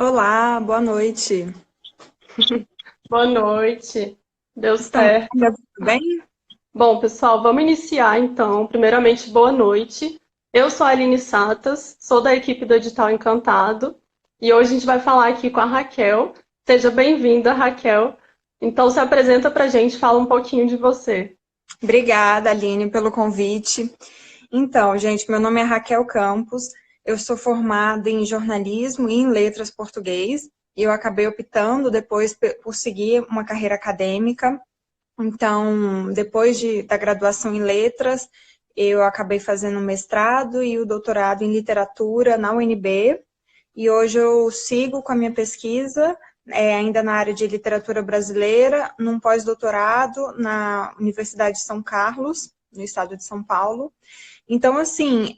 Olá, boa noite. Boa noite. Deu Estão me certo. ouvindo bem? Bom, pessoal, vamos iniciar então. Primeiramente, boa noite. Eu sou a Aline Satas, sou da equipe do Edital Encantado e hoje a gente vai falar aqui com a Raquel. Seja bem-vinda, Raquel. Então, se apresenta pra gente, fala um pouquinho de você. Obrigada, Aline, pelo convite. Então, gente, meu nome é Raquel Campos, eu sou formada em jornalismo e em letras português, e eu acabei optando depois por seguir uma carreira acadêmica. Então, da graduação em letras, eu acabei fazendo o mestrado e o doutorado em literatura na UNB, e hoje eu sigo com a minha pesquisa, ainda na área de literatura brasileira, num pós-doutorado na Universidade de São Carlos, no estado de São Paulo. Então, assim,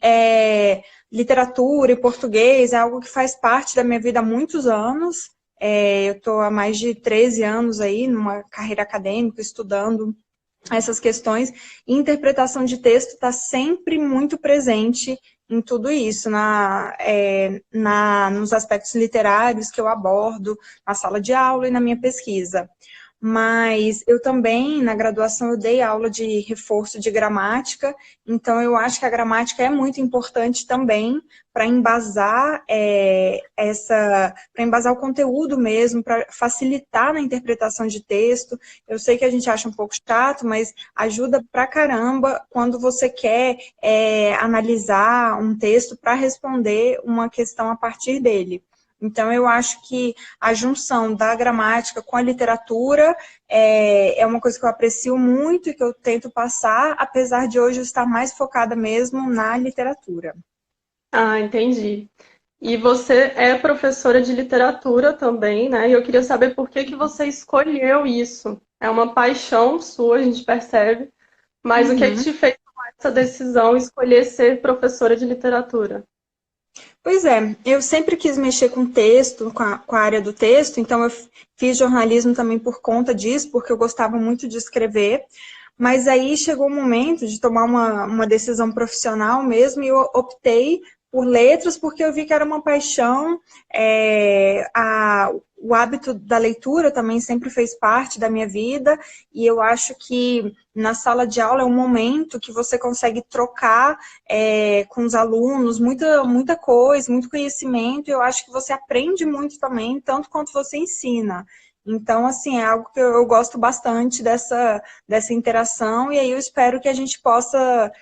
literatura e português é algo que faz parte da minha vida há muitos anos. Eu estou há mais de 13 anos aí numa carreira acadêmica, estudando essas questões, e interpretação de texto está sempre muito presente em tudo isso, nos aspectos literários que eu abordo na sala de aula e na minha pesquisa. Mas eu também, na graduação, eu dei aula de reforço de gramática, então eu acho que a gramática é muito importante também para embasar para embasar o conteúdo mesmo, para facilitar na interpretação de texto. Eu sei que a gente acha um pouco chato, mas ajuda pra caramba quando você quer analisar um texto para responder uma questão a partir dele. Então, eu acho que a junção da gramática com a literatura é uma coisa que eu aprecio muito e que eu tento passar, apesar de hoje eu estar mais focada mesmo na literatura. Ah, entendi. E você é professora de literatura também, né? E eu queria saber por que que você escolheu isso. É uma paixão sua, a gente percebe. Mas o que que Uhum. te fez tomar essa decisão, escolher ser professora de literatura? Pois é, eu sempre quis mexer com texto, com a área do texto, então eu fiz jornalismo também por conta disso, porque eu gostava muito de escrever, mas aí chegou o momento de tomar uma decisão profissional mesmo, e eu optei por letras, porque eu vi que era uma paixão, o hábito da leitura também sempre fez parte da minha vida, e eu acho que na sala de aula é um momento que você consegue trocar com os alunos, muita coisa, muito conhecimento, e eu acho que você aprende muito também, tanto quanto você ensina. Então, assim, é algo que eu gosto bastante dessa interação, e aí eu espero que a gente possa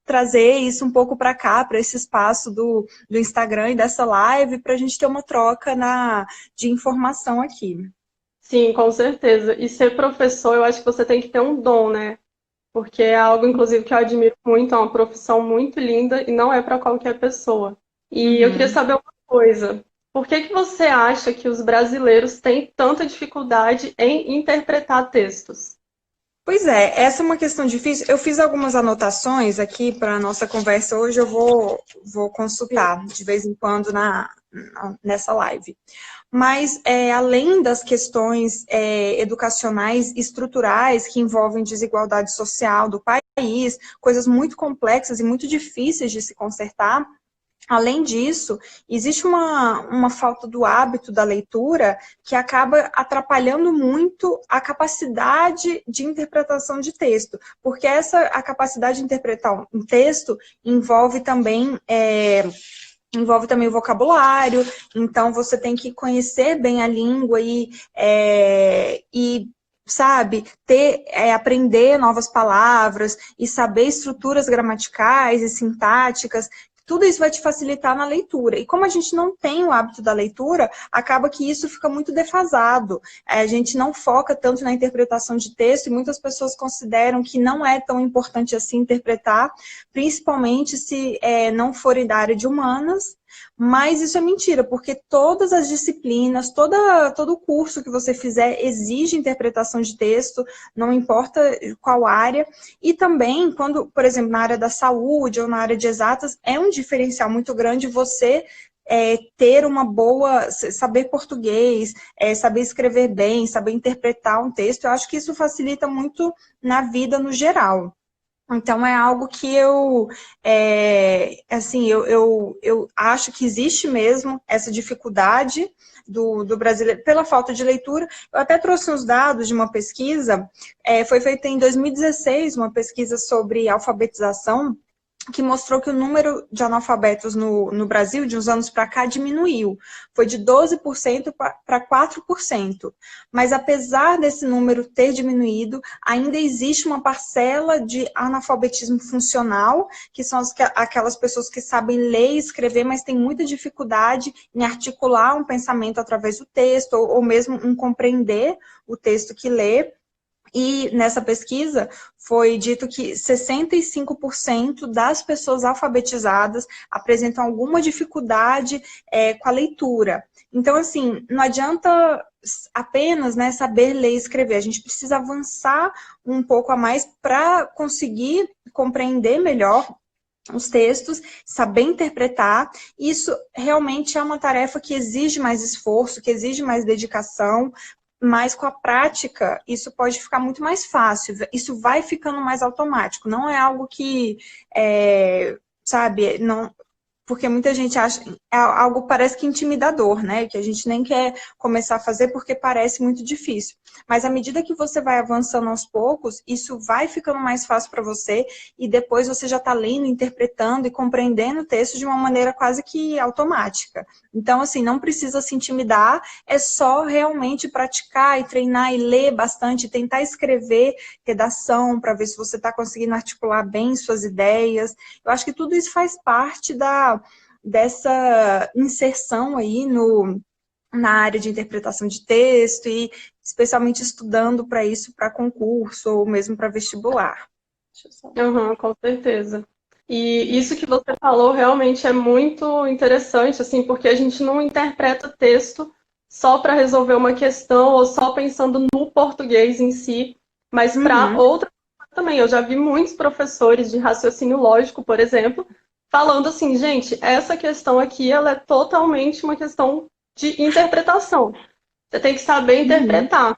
trazer isso um pouco para cá, para esse espaço do Instagram e dessa live, para a gente ter uma troca de informação aqui. Sim, com certeza. E ser professor, eu acho que você tem que ter um dom, né? Porque é algo, inclusive, que eu admiro muito, é uma profissão muito linda e não é para qualquer pessoa. E eu queria Uhum. saber uma coisa. Por que que você acha que os brasileiros têm tanta dificuldade em interpretar textos? Pois é, essa é uma questão difícil. Eu fiz algumas anotações aqui para a nossa conversa hoje, vou Sim. consultar de vez em quando nessa live. Mas, além das questões educacionais estruturais que envolvem desigualdade social do país, coisas muito complexas e muito difíceis de se consertar, além disso, existe uma falta do hábito da leitura que acaba atrapalhando muito a capacidade de interpretação de texto, porque a capacidade de interpretar um texto envolve também o vocabulário, então você tem que conhecer bem a língua e sabe, aprender novas palavras e saber estruturas gramaticais e sintáticas. Tudo isso vai te facilitar na leitura. E como a gente não tem o hábito da leitura, acaba que isso fica muito defasado. A gente não foca tanto na interpretação de texto e muitas pessoas consideram que não é tão importante assim interpretar, principalmente se não forem da área de humanas, mas isso é mentira, porque todas as disciplinas, todo o curso que você fizer exige interpretação de texto, não importa qual área, e também quando, por exemplo, na área da saúde ou na área de exatas, é um diferencial muito grande você ter uma boa, saber português, saber escrever bem, saber interpretar um texto, eu acho que isso facilita muito na vida no geral. Então, é algo que assim, eu acho que existe mesmo essa dificuldade do brasileiro pela falta de leitura. Eu até trouxe uns dados de uma pesquisa, foi feita em 2016, uma pesquisa sobre alfabetização, que mostrou que o número de analfabetos no Brasil, de uns anos para cá, diminuiu. Foi de 12% para 4%. Mas, apesar desse número ter diminuído, ainda existe uma parcela de analfabetismo funcional, que são aquelas pessoas que sabem ler e escrever, mas têm muita dificuldade em articular um pensamento através do texto, ou mesmo em compreender o texto que lê. E nessa pesquisa foi dito que 65% das pessoas alfabetizadas apresentam alguma dificuldade com a leitura. Então, assim, não adianta apenas, né, saber ler e escrever, a gente precisa avançar um pouco a mais para conseguir compreender melhor os textos, saber interpretar. Isso realmente é uma tarefa que exige mais esforço, que exige mais dedicação, mas com a prática isso pode ficar muito mais fácil, isso vai ficando mais automático, não é algo que, sabe, não, porque muita gente acha, algo parece que intimidador, né? Que a gente nem quer começar a fazer porque parece muito difícil. Mas à medida que você vai avançando aos poucos, isso vai ficando mais fácil para você e depois você já está lendo, interpretando e compreendendo o texto de uma maneira quase que automática. Então, assim, não precisa se intimidar, é só realmente praticar e treinar e ler bastante, tentar escrever redação para ver se você está conseguindo articular bem suas ideias. Eu acho que tudo isso faz parte dessa inserção aí na área de interpretação de texto e especialmente estudando para isso, para concurso ou mesmo para vestibular. Uhum, com certeza. E isso que você falou realmente é muito interessante, assim, porque a gente não interpreta texto só para resolver uma questão ou só pensando no português em si, mas para Uhum. outra coisa também. Eu já vi muitos professores de raciocínio lógico, por exemplo, falando assim, gente, essa questão aqui, ela é totalmente uma questão de interpretação. Você tem que saber Uhum. interpretar.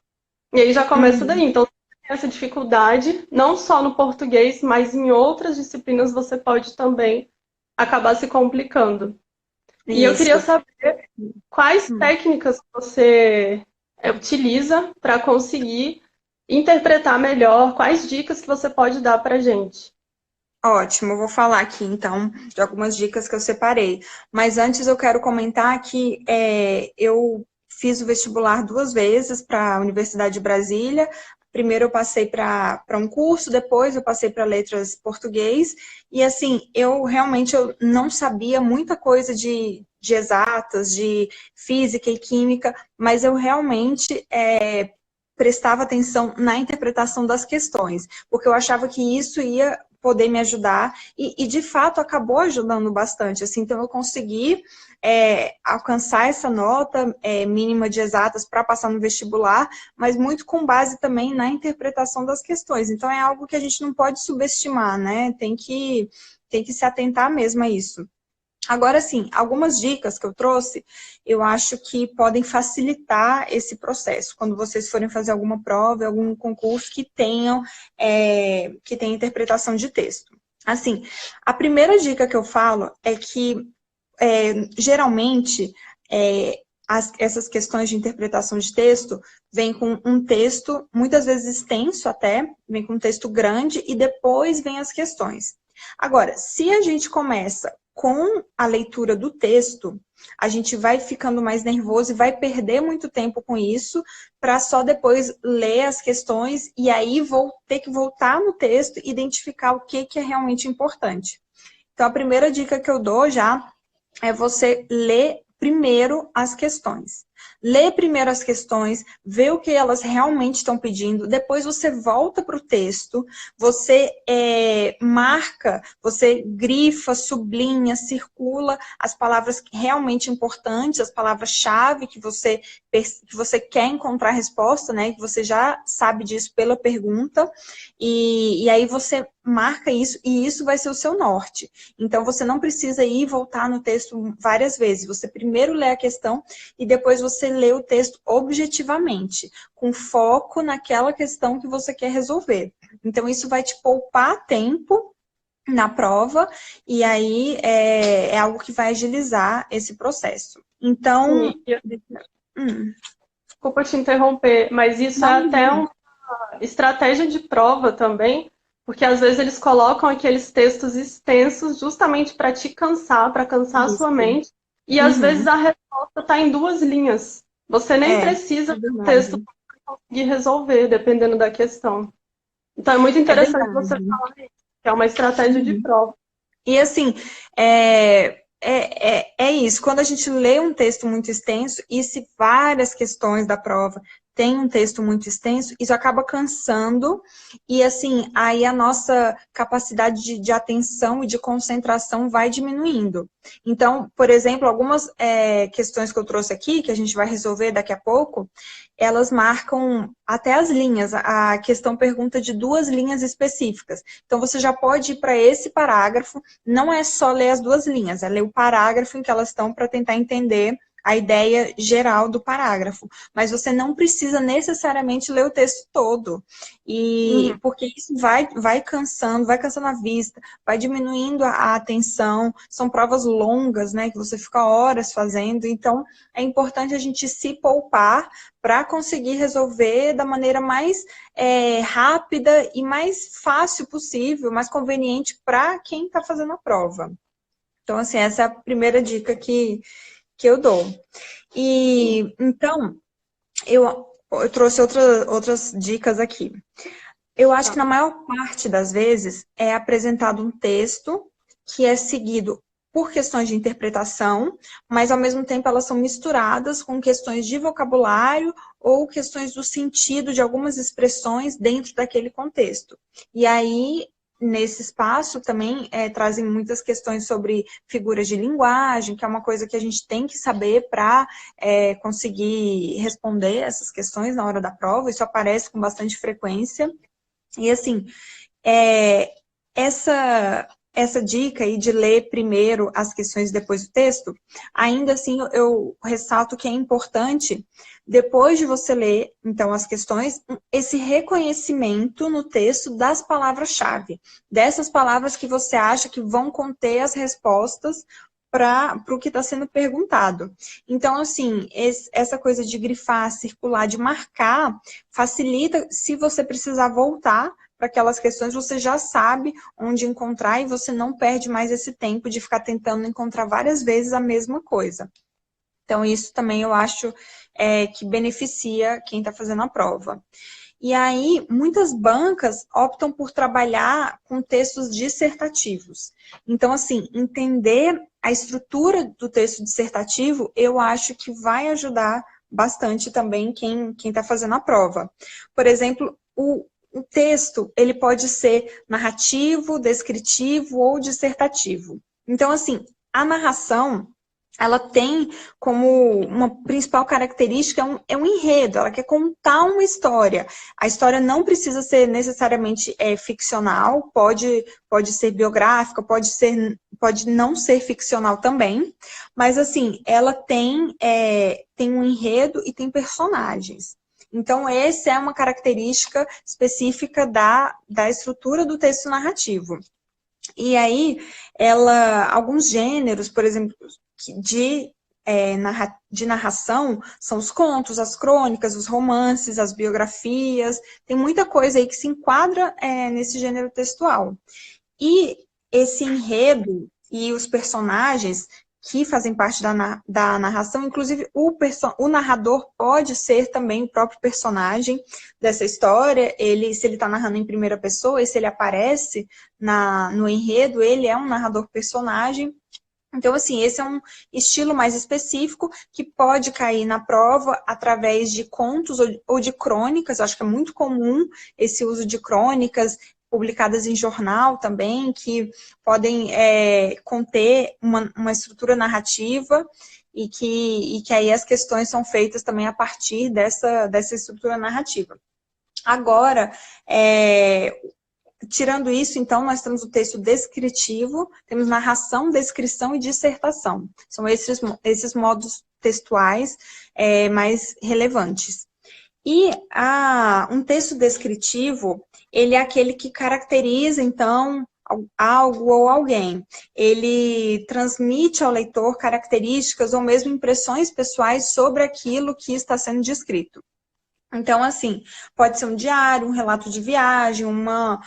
E aí já começa daí. Uhum. Então, essa dificuldade, não só no português, mas em outras disciplinas você pode também acabar se complicando. E eu queria Isso. saber quais Hum. técnicas você utiliza para conseguir interpretar melhor, quais dicas que você pode dar para a gente. Ótimo, vou falar aqui então de algumas dicas que eu separei. Mas antes eu quero comentar que eu fiz o vestibular 2 vezes para a Universidade de Brasília. Primeiro eu passei para um curso, depois eu passei para letras português. E assim, eu não sabia muita coisa de exatas, de física e química, mas eu realmente prestava atenção na interpretação das questões, porque eu achava que isso ia poder me ajudar, e de fato acabou ajudando bastante, assim, então eu consegui alcançar essa nota mínima de exatas para passar no vestibular, mas muito com base também na interpretação das questões, então é algo que a gente não pode subestimar, né, tem que se atentar mesmo a isso. Agora, sim, algumas dicas que eu trouxe, eu acho que podem facilitar esse processo, quando vocês forem fazer alguma prova, algum concurso que tenha interpretação de texto. Assim, a primeira dica que eu falo é que, geralmente, essas questões de interpretação de texto vêm com um texto, muitas vezes extenso até, vem com um texto grande e depois vem as questões. Agora, se a gente começa com a leitura do texto, a gente vai ficando mais nervoso e vai perder muito tempo com isso, para só depois ler as questões e aí ter que voltar no texto e identificar o que é realmente importante. Então, a primeira dica que eu dou já é você ler primeiro as questões. Lê primeiro as questões, vê o que elas realmente estão pedindo, depois você volta para o texto, você marca, você grifa, sublinha, circula as palavras realmente importantes, as palavras-chave que você quer encontrar a resposta, né? Que você já sabe disso pela pergunta, e aí você marca isso, e isso vai ser o seu norte. Então, você não precisa ir e voltar no texto várias vezes. Você primeiro lê a questão e depois você lê o texto objetivamente, com foco naquela questão que você quer resolver. Então, isso vai te poupar tempo na prova, e aí é algo que vai agilizar esse processo. Então, Sim, hum, desculpa te interromper, mas isso é não, até uma estratégia de prova também, porque às vezes eles colocam aqueles textos extensos justamente para te cansar, para cansar a isso. sua mente, e às vezes Uhum. a resposta está em 2 linhas. Você nem É precisa do texto verdade. para conseguir resolver, dependendo da questão. Então é muito É interessante você verdade. falar isso, que é uma estratégia de Uhum. prova. E assim, é isso. Quando a gente lê um texto muito extenso, e se várias questões da prova têm um texto muito extenso, isso acaba cansando, e assim, aí a nossa capacidade de atenção e de concentração vai diminuindo. Então, por exemplo, algumas questões que eu trouxe aqui, que a gente vai resolver daqui a pouco, elas marcam até as linhas. A questão pergunta de 2 linhas específicas. Então, você já pode ir para esse parágrafo, não é só ler as 2 linhas, é ler o parágrafo em que elas estão para tentar entender a ideia geral do parágrafo. Mas você não precisa necessariamente ler o texto todo. E Uhum. porque isso vai cansando a vista, vai diminuindo a atenção. São provas longas, né? Que você fica horas fazendo. Então, é importante a gente se poupar para conseguir resolver da maneira mais rápida e mais fácil possível, mais conveniente para quem está fazendo a prova. Então, assim, essa é a primeira dica que eu dou. E, então, eu trouxe outras dicas aqui. Eu acho que Tá. na maior parte das vezes é apresentado um texto que é seguido por questões de interpretação, mas ao mesmo tempo elas são misturadas com questões de vocabulário ou questões do sentido de algumas expressões dentro daquele contexto. E aí, nesse espaço também trazem muitas questões sobre figuras de linguagem, que é uma coisa que a gente tem que saber para conseguir responder essas questões na hora da prova. Isso aparece com bastante frequência. E assim, é, essa dica aí de ler primeiro as questões e depois o texto, ainda assim eu ressalto que é importante, depois de você ler, então, as questões, esse reconhecimento no texto das palavras-chave, dessas palavras que você acha que vão conter as respostas para o que está sendo perguntado. Então, assim, essa coisa de grifar, circular, de marcar, facilita se você precisar voltar para aquelas questões, você já sabe onde encontrar e você não perde mais esse tempo de ficar tentando encontrar várias vezes a mesma coisa. Então, isso também eu acho que beneficia quem está fazendo a prova. E aí, muitas bancas optam por trabalhar com textos dissertativos. Então, assim, entender a estrutura do texto dissertativo, eu acho que vai ajudar bastante também quem está fazendo a prova. Por exemplo, o texto, ele pode ser narrativo, descritivo ou dissertativo. Então, assim, a narração, ela tem como uma principal característica um enredo, ela quer contar uma história. A história não precisa ser necessariamente ficcional, pode ser biográfica, pode não ser ficcional também, mas assim, ela tem um enredo e tem personagens. Então, essa é uma característica específica da estrutura do texto narrativo. E aí, alguns gêneros, por exemplo, de narração, são os contos, as crônicas, os romances, as biografias, tem muita coisa aí que se enquadra nesse gênero textual. E esse enredo e os personagens que fazem parte da narração, inclusive o narrador pode ser também o próprio personagem dessa história, se ele está narrando em primeira pessoa, e se ele aparece no enredo, ele é um narrador personagem. Então, assim, esse é um estilo mais específico que pode cair na prova através de contos ou de crônicas. Eu acho que é muito comum esse uso de crônicas publicadas em jornal também, que podem conter uma estrutura narrativa e que aí as questões são feitas também a partir dessa estrutura narrativa. Agora, tirando isso, então, nós temos o texto descritivo, temos narração, descrição e dissertação. São esses modos textuais mais relevantes. E um texto descritivo, ele é aquele que caracteriza, então, algo ou alguém. Ele transmite ao leitor características ou mesmo impressões pessoais sobre aquilo que está sendo descrito. Então, assim, pode ser um diário, um relato de viagem, uma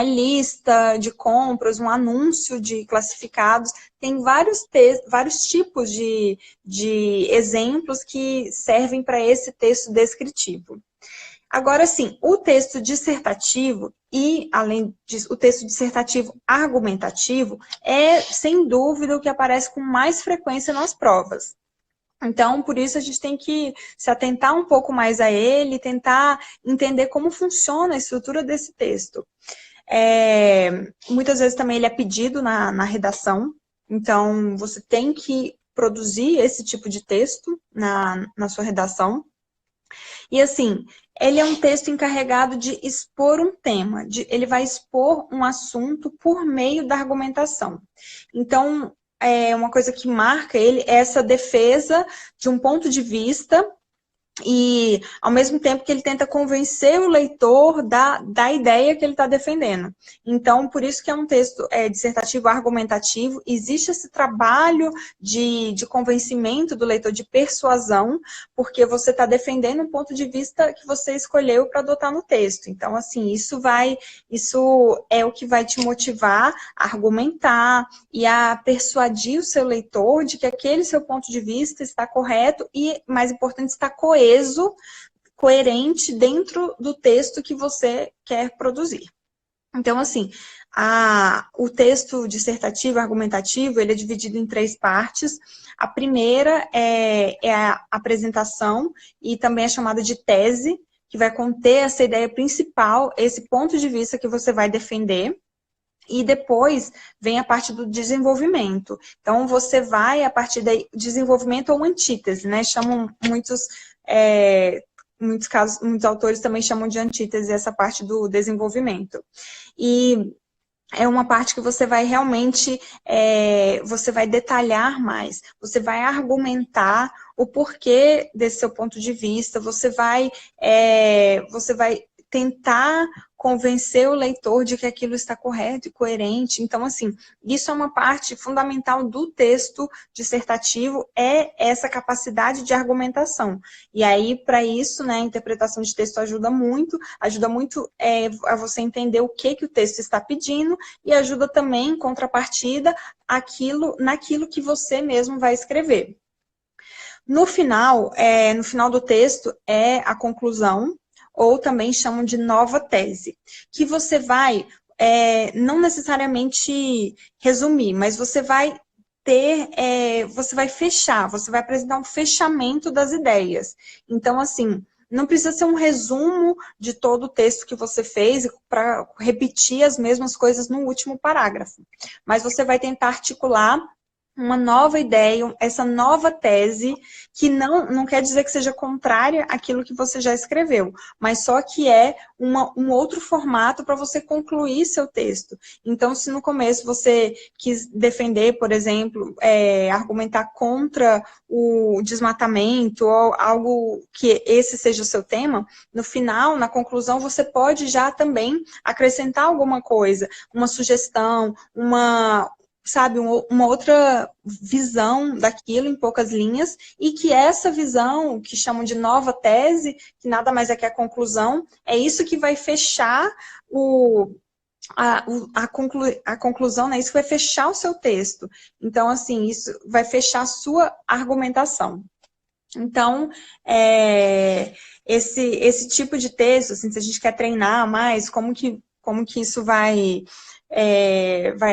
lista de compras, um anúncio de classificados. Tem vários tipos de exemplos que servem para esse texto descritivo. Agora, sim, o texto dissertativo e, além disso, o texto dissertativo argumentativo é, sem dúvida, o que aparece com mais frequência nas provas. Então, por isso, a gente tem que se atentar um pouco mais a ele, tentar entender como funciona a estrutura desse texto. Muitas vezes também ele é pedido na redação, então você tem que produzir esse tipo de texto na sua redação. E assim, ele é um texto encarregado de expor um tema, ele vai expor um assunto por meio da argumentação. Então, uma coisa que marca ele é essa defesa de um ponto de vista e, ao mesmo tempo que ele tenta convencer o leitor da ideia que ele está defendendo. Então, por isso que é um texto dissertativo argumentativo, existe esse trabalho de convencimento do leitor, de persuasão, porque você está defendendo um ponto de vista que você escolheu para adotar no texto. Então, assim, isso é o que vai te motivar a argumentar e a persuadir o seu leitor de que aquele seu ponto de vista está correto e, mais importante, está coerente dentro do texto que você quer produzir. Então, assim, o texto dissertativo, argumentativo, ele é dividido em 3 partes. A primeira é a apresentação e também é chamada de tese, que vai conter essa ideia principal, esse ponto de vista que você vai defender. E depois vem a parte do desenvolvimento. Então, você vai, a partir daí, desenvolvimento ou antítese, né? Chamam muitos autores também chamam de antítese essa parte do desenvolvimento. E é uma parte que você vai realmente, você vai detalhar mais, você vai argumentar o porquê desse seu ponto de vista, você vai tentar convencer o leitor de que aquilo está correto e coerente. Então, assim, isso é uma parte fundamental do texto dissertativo, é essa capacidade de argumentação. E aí, para isso, né, a interpretação de texto ajuda muito a você entender o que o texto está pedindo e ajuda também, em contrapartida, naquilo que você mesmo vai escrever. No final do texto é a conclusão, ou também chamam de nova tese, que você vai, não necessariamente resumir, mas você vai você vai fechar, você vai apresentar um fechamento das ideias. Então, assim, não precisa ser um resumo de todo o texto que você fez para repetir as mesmas coisas no último parágrafo, mas você vai tentar articular uma nova ideia, essa nova tese, que não quer dizer que seja contrária àquilo que você já escreveu, mas só que é um outro formato para você concluir seu texto. Então, se no começo você quis defender, por exemplo, argumentar contra o desmatamento ou algo que esse seja o seu tema, no final, na conclusão, você pode já também acrescentar alguma coisa, uma sugestão, sabe, uma outra visão daquilo em poucas linhas, e que essa visão, que chamam de nova tese, que nada mais é que a conclusão, é isso que vai fechar a conclusão, né? Isso vai fechar o seu texto. Então, assim, isso vai fechar a sua argumentação. Então, esse tipo de texto, assim, se a gente quer treinar mais, como que isso vai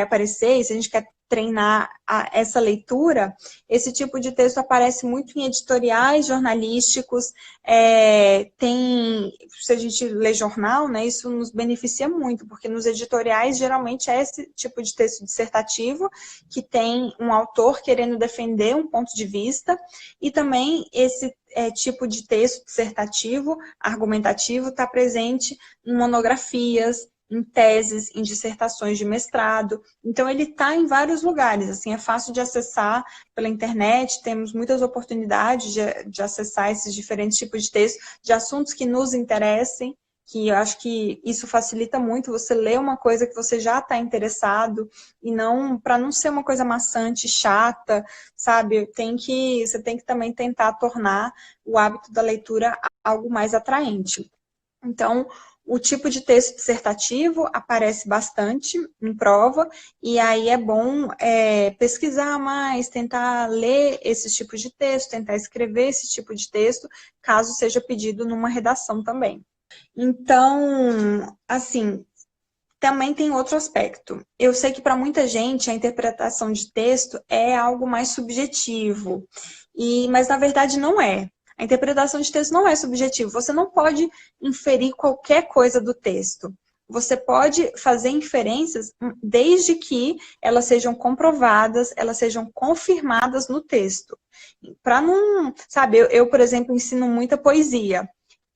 aparecer, e se a gente quer treinar essa leitura, esse tipo de texto aparece muito em editoriais jornalísticos, se a gente lê jornal, né, isso nos beneficia muito, porque nos editoriais geralmente é esse tipo de texto dissertativo, que tem um autor querendo defender um ponto de vista, e também esse tipo de texto dissertativo, argumentativo, está presente em monografias, em teses, em dissertações de mestrado. Então, ele está em vários lugares, assim, é fácil de acessar pela internet, temos muitas oportunidades de acessar esses diferentes tipos de textos, de assuntos que nos interessem. que eu acho que isso facilita muito você ler uma coisa que você já está interessado, e não, para não ser uma coisa maçante, chata, sabe? Você tem que também tentar tornar o hábito da leitura algo mais atraente. Então, o tipo de texto dissertativo aparece bastante em prova, e aí é bom pesquisar mais, tentar ler esses tipos de texto, tentar escrever esse tipo de texto, caso seja pedido numa redação também. Então, assim, também tem outro aspecto. Eu sei que para muita gente a interpretação de texto é algo mais subjetivo, mas na verdade não é. A interpretação de texto não é subjetivo. Você não pode inferir qualquer coisa do texto. Você pode fazer inferências desde que elas sejam comprovadas, elas sejam confirmadas no texto. Para não, sabe, por exemplo, ensino muita poesia.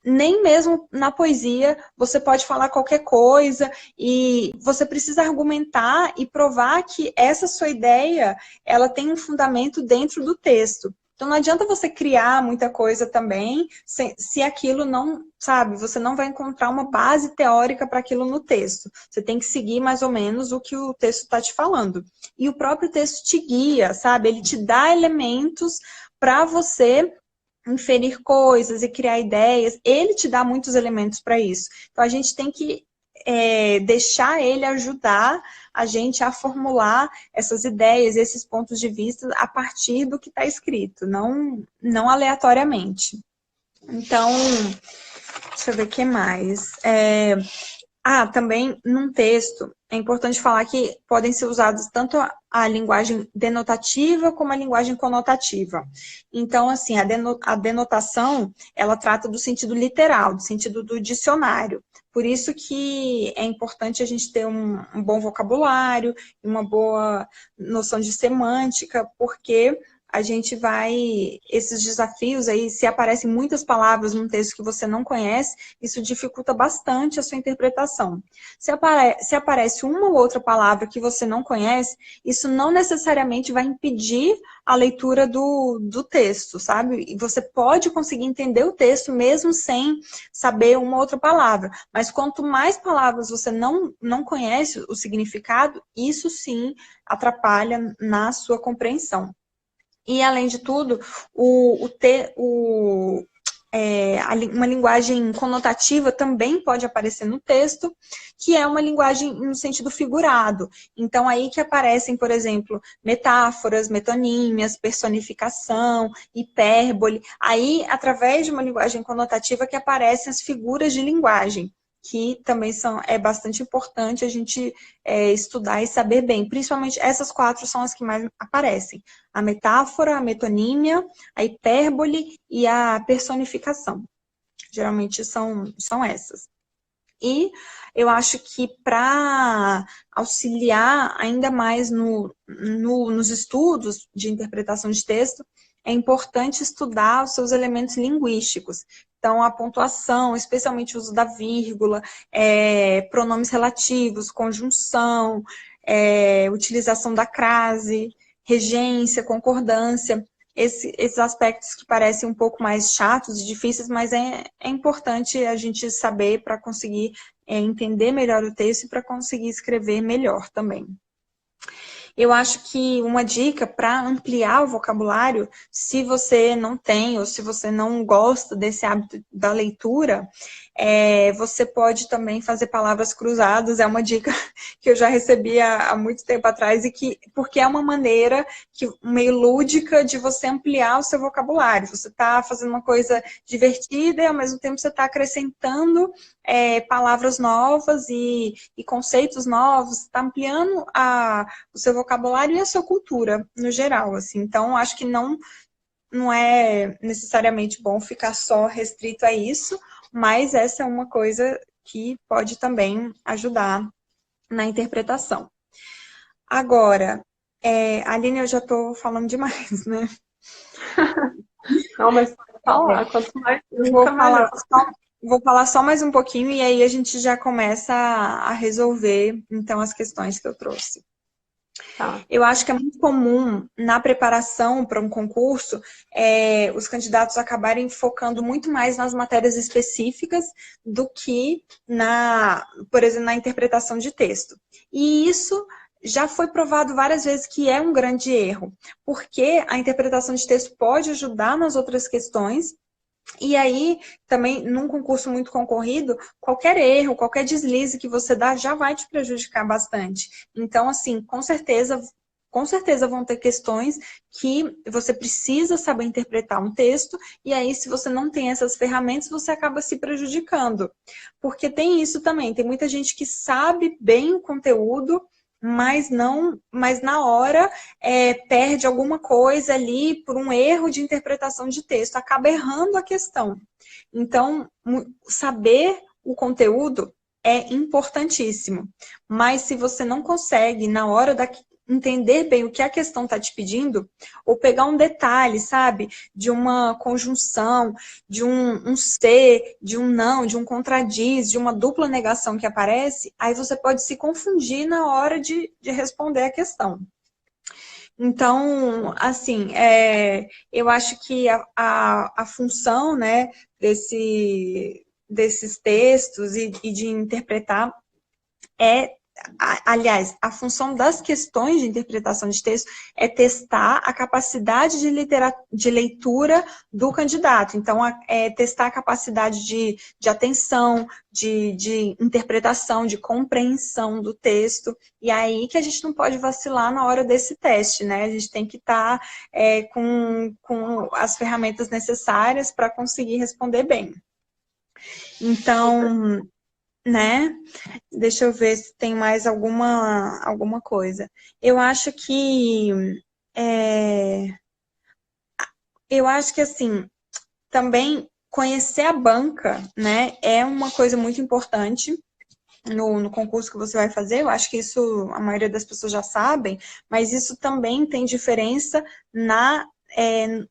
Nem mesmo na poesia você pode falar qualquer coisa, e você precisa argumentar e provar que essa sua ideia, ela tem um fundamento dentro do texto. Então não adianta você criar muita coisa também, se aquilo não, sabe, você não vai encontrar uma base teórica para aquilo no texto. Você tem que seguir mais ou menos o que o texto está te falando. E o próprio texto te guia, sabe? Ele te dá elementos para você inferir coisas e criar ideias. Ele te dá muitos elementos para isso. Então, a gente tem que deixar ele ajudar a gente a formular essas ideias, esses pontos de vista a partir do que está escrito, não aleatoriamente. Então, deixa eu ver o que mais. Também num texto, é importante falar que podem ser usados tanto a linguagem denotativa como a linguagem conotativa. Então, assim, a denotação, ela trata do sentido literal, do sentido do dicionário. Por isso que é importante a gente ter um bom vocabulário, uma boa noção de semântica, porque a gente esses desafios aí, se aparecem muitas palavras num texto que você não conhece, isso dificulta bastante a sua interpretação. Se aparece uma ou outra palavra que você não conhece, isso não necessariamente vai impedir a leitura do texto, sabe? E você pode conseguir entender o texto mesmo sem saber uma outra palavra. Mas quanto mais palavras você não conhece o significado, isso sim atrapalha na sua compreensão. E, além de tudo, uma linguagem conotativa também pode aparecer no texto, que é uma linguagem no sentido figurado. Então, aí que aparecem, por exemplo, metáforas, metonímias, personificação, hipérbole. Aí, através de uma linguagem conotativa, que aparecem as figuras de linguagem, que também é bastante importante a gente estudar e saber bem. Principalmente essas 4 são as que mais aparecem: a metáfora, a metonímia, a hipérbole e a personificação. Geralmente são essas. E eu acho que para auxiliar ainda mais nos estudos de interpretação de texto, é importante estudar os seus elementos linguísticos. Então, a pontuação, especialmente o uso da vírgula, pronomes relativos, conjunção, utilização da crase, regência, concordância. Esses aspectos que parecem um pouco mais chatos e difíceis, mas é importante a gente saber para conseguir entender melhor o texto e para conseguir escrever melhor também. Eu acho que uma dica para ampliar o vocabulário, se você não tem ou se você não gosta desse hábito da leitura, você pode também fazer palavras cruzadas. É uma dica que eu já recebi há muito tempo atrás, porque é uma maneira meio lúdica de você ampliar o seu vocabulário. Você está fazendo uma coisa divertida e, ao mesmo tempo, você está acrescentando palavras novas e conceitos novos, está ampliando o seu vocabulário e a sua cultura, no geral. Assim. Então, acho que não é necessariamente bom ficar só restrito a isso, mas essa é uma coisa que pode também ajudar na interpretação. Agora, Aline, eu já estou falando demais, né? Não, mas pode falar, quanto mais eu vou falar só mais um pouquinho e aí a gente já começa a resolver, então, as questões que eu trouxe. Tá. Eu acho que é muito comum na preparação para um concurso os candidatos acabarem focando muito mais nas matérias específicas do que por exemplo, na interpretação de texto. E isso já foi provado várias vezes que é um grande erro, porque a interpretação de texto pode ajudar nas outras questões. E aí, também, num concurso muito concorrido, qualquer erro, qualquer deslize que você dá já vai te prejudicar bastante. Então, assim, com certeza vão ter questões que você precisa saber interpretar um texto, e aí, se você não tem essas ferramentas, você acaba se prejudicando. Porque tem isso também, tem muita gente que sabe bem o conteúdo, mas não, mas na hora perde alguma coisa ali por um erro de interpretação de texto, acaba errando a questão. Então, saber o conteúdo é importantíssimo, mas se você não consegue, na hora entender bem o que a questão está te pedindo, ou pegar um detalhe, sabe, de uma conjunção, de um ser, de um não, de um contradiz, de uma dupla negação que aparece, aí você pode se confundir na hora de responder a questão. Então, assim, eu acho que a função, né, desses textos e de interpretar aliás, a função das questões de interpretação de texto é testar a capacidade de leitura do candidato. Então, é testar a capacidade de atenção, de interpretação, de compreensão do texto. E aí que a gente não pode vacilar na hora desse teste, né? A gente tem que estar com as ferramentas necessárias para conseguir responder bem. Então, né? Deixa eu ver se tem mais alguma coisa. Eu acho que é, eu acho que assim, também conhecer a banca, né, é uma coisa muito importante no concurso que você vai fazer. Eu acho que isso a maioria das pessoas já sabem, mas isso também tem diferença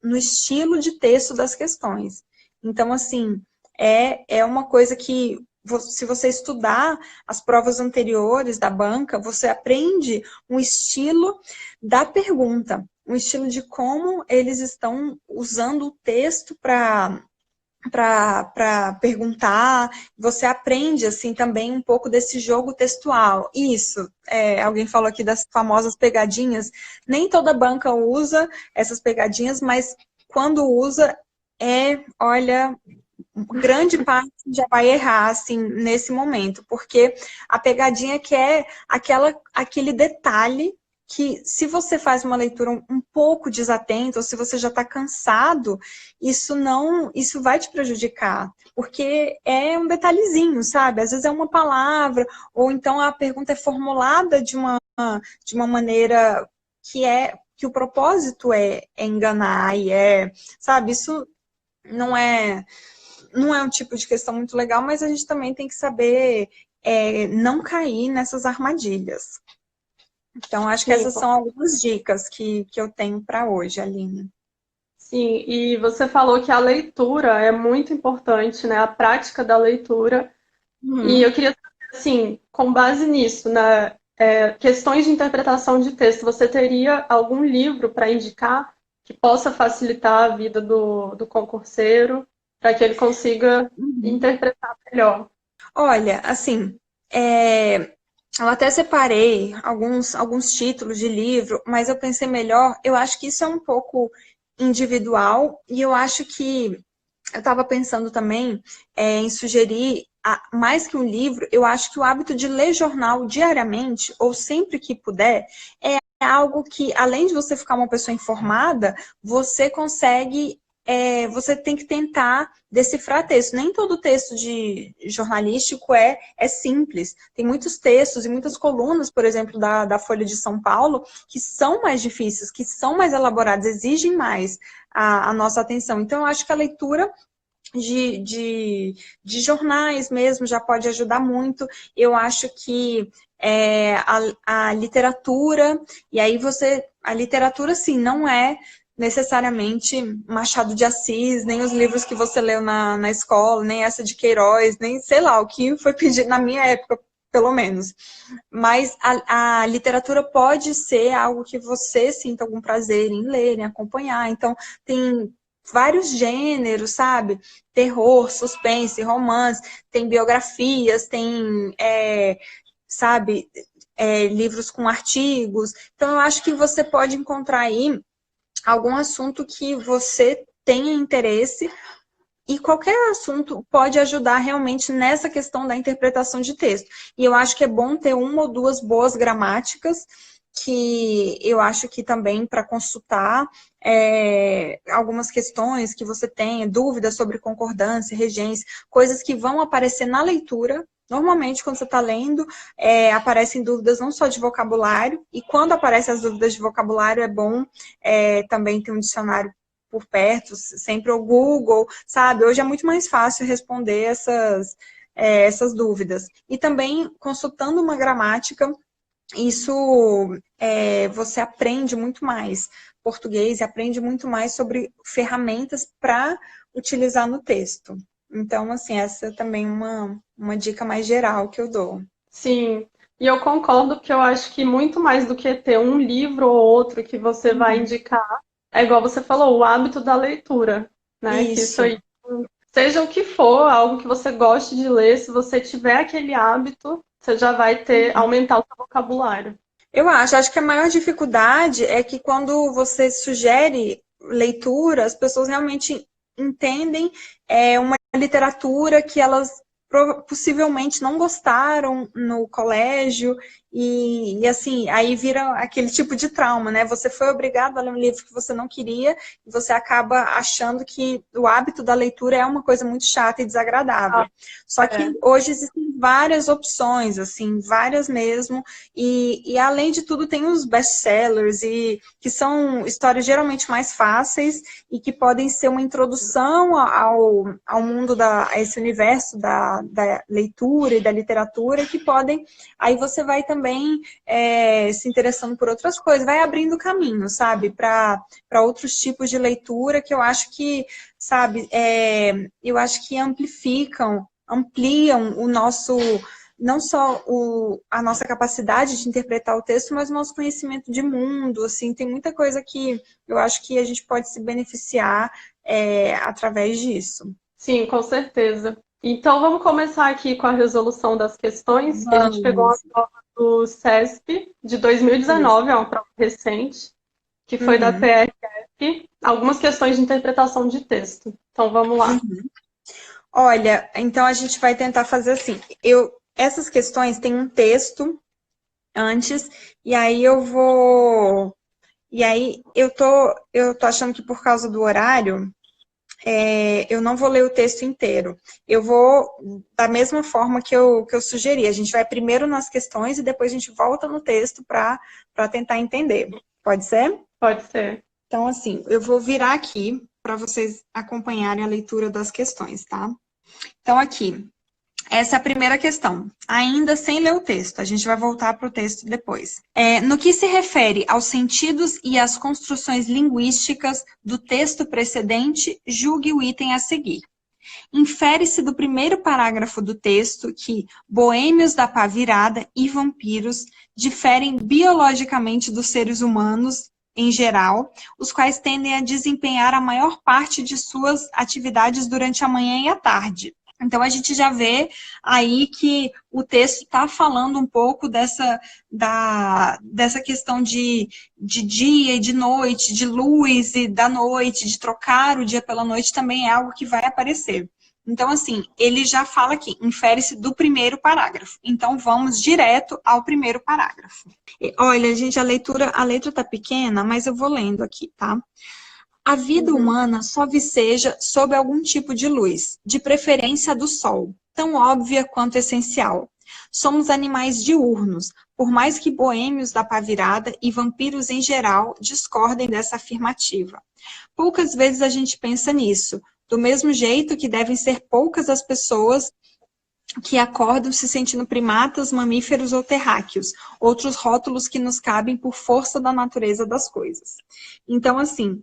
no estilo de texto das questões. Então, assim, é uma coisa que se você estudar as provas anteriores da banca, você aprende um estilo da pergunta, um estilo de como eles estão usando o texto para perguntar, você aprende assim também um pouco desse jogo textual. Isso, alguém falou aqui das famosas pegadinhas, nem toda banca usa essas pegadinhas, mas quando usa, olha, grande parte já vai errar, assim, nesse momento, porque a pegadinha que é aquele detalhe que, se você faz uma leitura um pouco desatento, ou se você já está cansado, isso vai te prejudicar, porque é um detalhezinho, sabe? Às vezes é uma palavra, ou então a pergunta é formulada de uma maneira que o propósito é enganar, sabe? Isso não é um tipo de questão muito legal, mas a gente também tem que saber não cair nessas armadilhas. Então, acho que Sim, essas são algumas dicas que eu tenho para hoje, Aline. sim, e você falou que a leitura é muito importante, né? A prática da leitura. E Uhum. eu queria saber, assim, com base nisso, né? Questões de interpretação de texto, você teria algum livro para indicar que possa facilitar a vida do concurseiro, para que ele consiga Uhum. interpretar melhor? Olha, assim, eu até separei alguns títulos de livro, mas eu pensei melhor, eu acho que isso é um pouco individual, e eu acho que eu estava pensando também em sugerir, mais que um livro, eu acho que o hábito de ler jornal diariamente, ou sempre que puder, é algo que, além de você ficar uma pessoa informada, você consegue, você tem que tentar decifrar texto. Nem todo texto jornalístico é simples. Tem muitos textos e muitas colunas, por exemplo, da Folha de São Paulo, que são mais difíceis, que são mais elaboradas, exigem mais a nossa atenção. Então, eu acho que a leitura de jornais mesmo já pode ajudar muito. Eu acho que a literatura, e aí a literatura, sim, não é necessariamente Machado de Assis, nem os livros que você leu na escola, nem essa de Queiroz, nem sei lá, o que foi pedido na minha época pelo menos. Mas a literatura pode ser algo que você sinta algum prazer em ler, em acompanhar. Então, tem vários gêneros, sabe? Terror, suspense, romance, tem biografias, tem, sabe, livros com artigos. Então, eu acho que você pode encontrar aí algum assunto que você tenha interesse, e qualquer assunto pode ajudar realmente nessa questão da interpretação de texto. E eu acho que é bom ter uma ou duas boas gramáticas, que eu acho que também para consultar algumas questões que você tenha, dúvidas sobre concordância, regência, coisas que vão aparecer na leitura. Normalmente, quando você está lendo, aparecem dúvidas não só de vocabulário, e quando aparecem as dúvidas de vocabulário, é bom também ter um dicionário por perto, sempre o Google, sabe? Hoje é muito mais fácil responder essas dúvidas. E também, consultando uma gramática, isso você aprende muito mais português e aprende muito mais sobre ferramentas para utilizar no texto. Então, assim, essa é também uma dica mais geral que eu dou. Sim, e eu concordo que eu acho que muito mais do que ter um livro ou outro que você vai indicar, é igual você falou, o hábito da leitura, né? Que isso Isso. aí, seja o que for, algo que você goste de ler, se você tiver aquele hábito, você já vai aumentar o seu vocabulário. Eu acho que a maior dificuldade é que quando você sugere leitura, as pessoas realmente entendem uma literatura que elas possivelmente não gostaram no colégio e assim, aí vira aquele tipo de trauma, né? Você foi obrigado a ler um livro que você não queria e você acaba achando que o hábito da leitura é uma coisa muito chata e desagradável. Só que hoje existem várias opções, assim, várias mesmo, e além de tudo tem os best-sellers, e que são histórias geralmente mais fáceis e que podem ser uma introdução ao mundo, a esse universo da leitura e da literatura, que podem, aí você vai também se interessando por outras coisas, vai abrindo caminho, sabe, para outros tipos de leitura que eu acho que, sabe, eu acho que ampliam o nosso, não só a nossa capacidade de interpretar o texto, mas o nosso conhecimento de mundo, assim, tem muita coisa que eu acho que a gente pode se beneficiar através disso. Sim, com certeza. Então, vamos começar aqui com a resolução das questões, que a gente pegou uma Vamos. prova do CESP de 2019, é uma prova recente, que foi da Uhum. PRF, algumas questões de interpretação de texto. Então, vamos lá. Olha, então a gente vai tentar fazer assim. Essas questões têm um texto antes, e aí eu vou. E aí eu tô achando que por causa do horário, eu não vou ler o texto inteiro. Eu vou, da mesma forma que eu sugeri, a gente vai primeiro nas questões e depois a gente volta no texto para tentar entender. Pode ser? Pode ser. Então, assim, eu vou virar aqui para vocês acompanharem a leitura das questões, tá? Então, aqui, essa é a primeira questão, ainda sem ler o texto, a gente vai voltar para o texto depois. No que se refere aos sentidos e às construções linguísticas do texto precedente, julgue o item a seguir. Infere-se do primeiro parágrafo do texto que boêmios da pá virada e vampiros diferem biologicamente dos seres humanos em geral, os quais tendem a desempenhar a maior parte de suas atividades durante a manhã e a tarde. Então, a gente já vê aí que o texto está falando um pouco dessa questão de dia e de noite, de luz e da noite, de trocar o dia pela noite, também é algo que vai aparecer. Então, assim, ele já fala aqui, infere-se do primeiro parágrafo. Então, vamos direto ao primeiro parágrafo. Olha, gente, a letra tá pequena, mas eu vou lendo aqui, tá? A vida humana só viceja sob algum tipo de luz, de preferência a do sol, tão óbvia quanto essencial. Somos animais diurnos, por mais que boêmios da pá virada e vampiros em geral discordem dessa afirmativa. Poucas vezes a gente pensa nisso, do mesmo jeito que devem ser poucas as pessoas que acordam se sentindo primatas, mamíferos ou terráqueos, outros rótulos que nos cabem por força da natureza das coisas. Então, assim,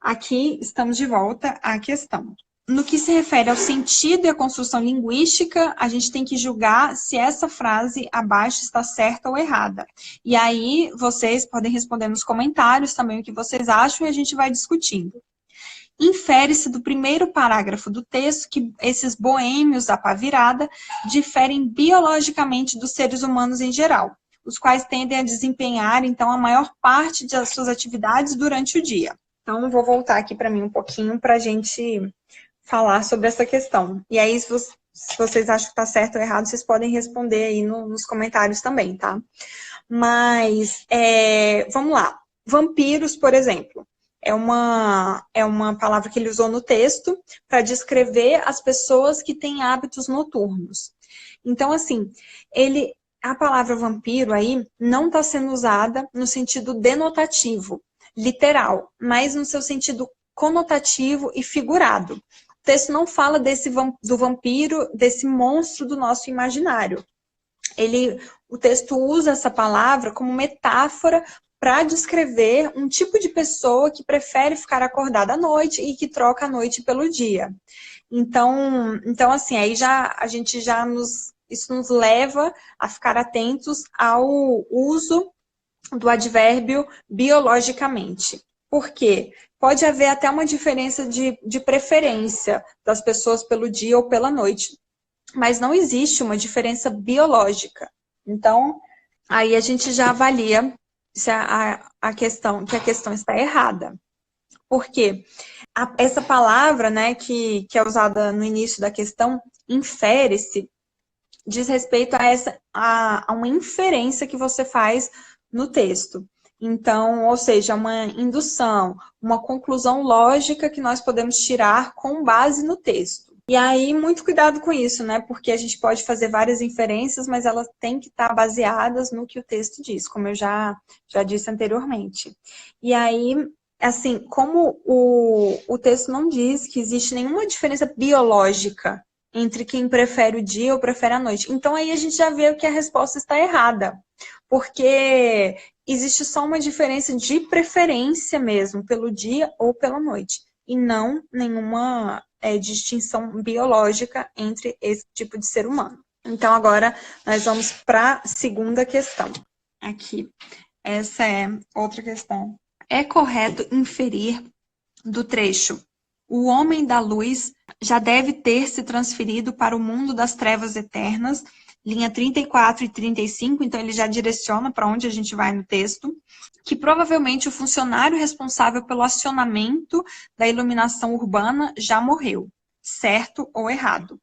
aqui estamos de volta à questão. no que se refere ao sentido e à construção linguística, a gente tem que julgar se essa frase abaixo está certa ou errada. E aí, vocês podem responder nos comentários também o que vocês acham e a gente vai discutindo. Infere-se do primeiro parágrafo do texto que esses boêmios da pá virada diferem biologicamente dos seres humanos em geral, os quais tendem a desempenhar, então, a maior parte das suas atividades durante o dia. Então, vou voltar aqui para mim um pouquinho para a gente falar sobre essa questão. E aí, se vocês acham que está certo ou errado, vocês podem responder aí nos comentários também, tá? Mas, vamos lá. Vampiros, por exemplo, é uma palavra que ele usou no texto para descrever as pessoas que têm hábitos noturnos. Então, assim, a palavra vampiro aí não está sendo usada no sentido denotativo, literal, mas no seu sentido conotativo e figurado. O texto não fala do vampiro, desse monstro do nosso imaginário. O texto usa essa palavra como metáfora para descrever um tipo de pessoa que prefere ficar acordada à noite e que troca a noite pelo dia. Então assim, aí isso nos leva a ficar atentos ao uso do advérbio biologicamente. Por quê? Pode haver até uma diferença de preferência das pessoas pelo dia ou pela noite, mas não existe uma diferença biológica. Então, aí a gente já avalia se a questão está errada. Por quê? Essa palavra, né, que é usada no início da questão, infere-se, diz respeito a uma inferência que você faz no texto. Então, ou seja, uma indução, uma conclusão lógica que nós podemos tirar com base no texto. E aí, muito cuidado com isso, né? Porque a gente pode fazer várias inferências, mas elas têm que estar baseadas no que o texto diz, como eu já disse anteriormente. E aí, assim, como o texto não diz que existe nenhuma diferença biológica entre quem prefere o dia ou prefere a noite. Então, aí a gente já vê que a resposta está errada. Porque existe só uma diferença de preferência mesmo, pelo dia ou pela noite. E não nenhuma distinção biológica entre esse tipo de ser humano. Então, agora, nós vamos para a segunda questão. Aqui, essa é outra questão. É correto inferir do trecho: o homem da luz já deve ter se transferido para o mundo das trevas eternas, linha 34 e 35, então ele já direciona para onde a gente vai no texto, que provavelmente o funcionário responsável pelo acionamento da iluminação urbana já morreu, certo ou errado?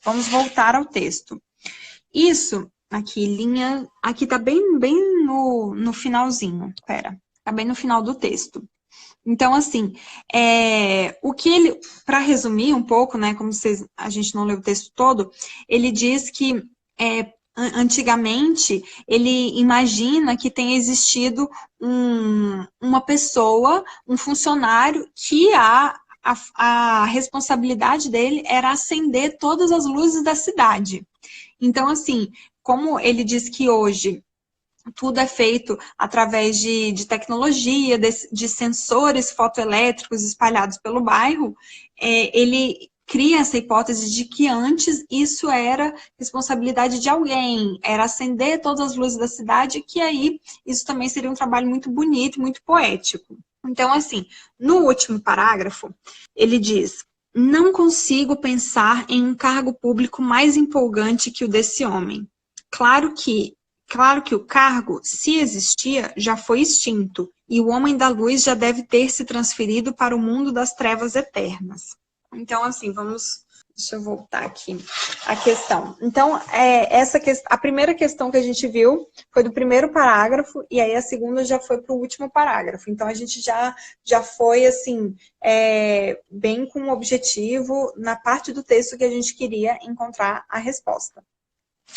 Vamos voltar ao texto. Isso, aqui tá bem no finalzinho, tá bem no final do texto. Então, assim, para resumir um pouco, né, como a gente não leu o texto todo, ele diz que antigamente ele imagina que tenha existido uma pessoa, um funcionário, que a responsabilidade dele era acender todas as luzes da cidade. Então, assim, como ele diz que hoje tudo é feito através de tecnologia, de sensores fotoelétricos espalhados pelo bairro, ele cria essa hipótese de que antes isso era responsabilidade de alguém, era acender todas as luzes da cidade, que aí isso também seria um trabalho muito bonito, muito poético. Então, assim, no último parágrafo, ele diz: não consigo pensar em um cargo público mais empolgante que o desse homem. Claro que o cargo, se existia, já foi extinto, e o homem da luz já deve ter se transferido para o mundo das trevas eternas. Então, assim, deixa eu voltar aqui a questão. Então, a primeira questão que a gente viu foi do primeiro parágrafo, e aí a segunda já foi para o último parágrafo. Então, a gente já foi, assim, bem com o objetivo na parte do texto que a gente queria encontrar a resposta.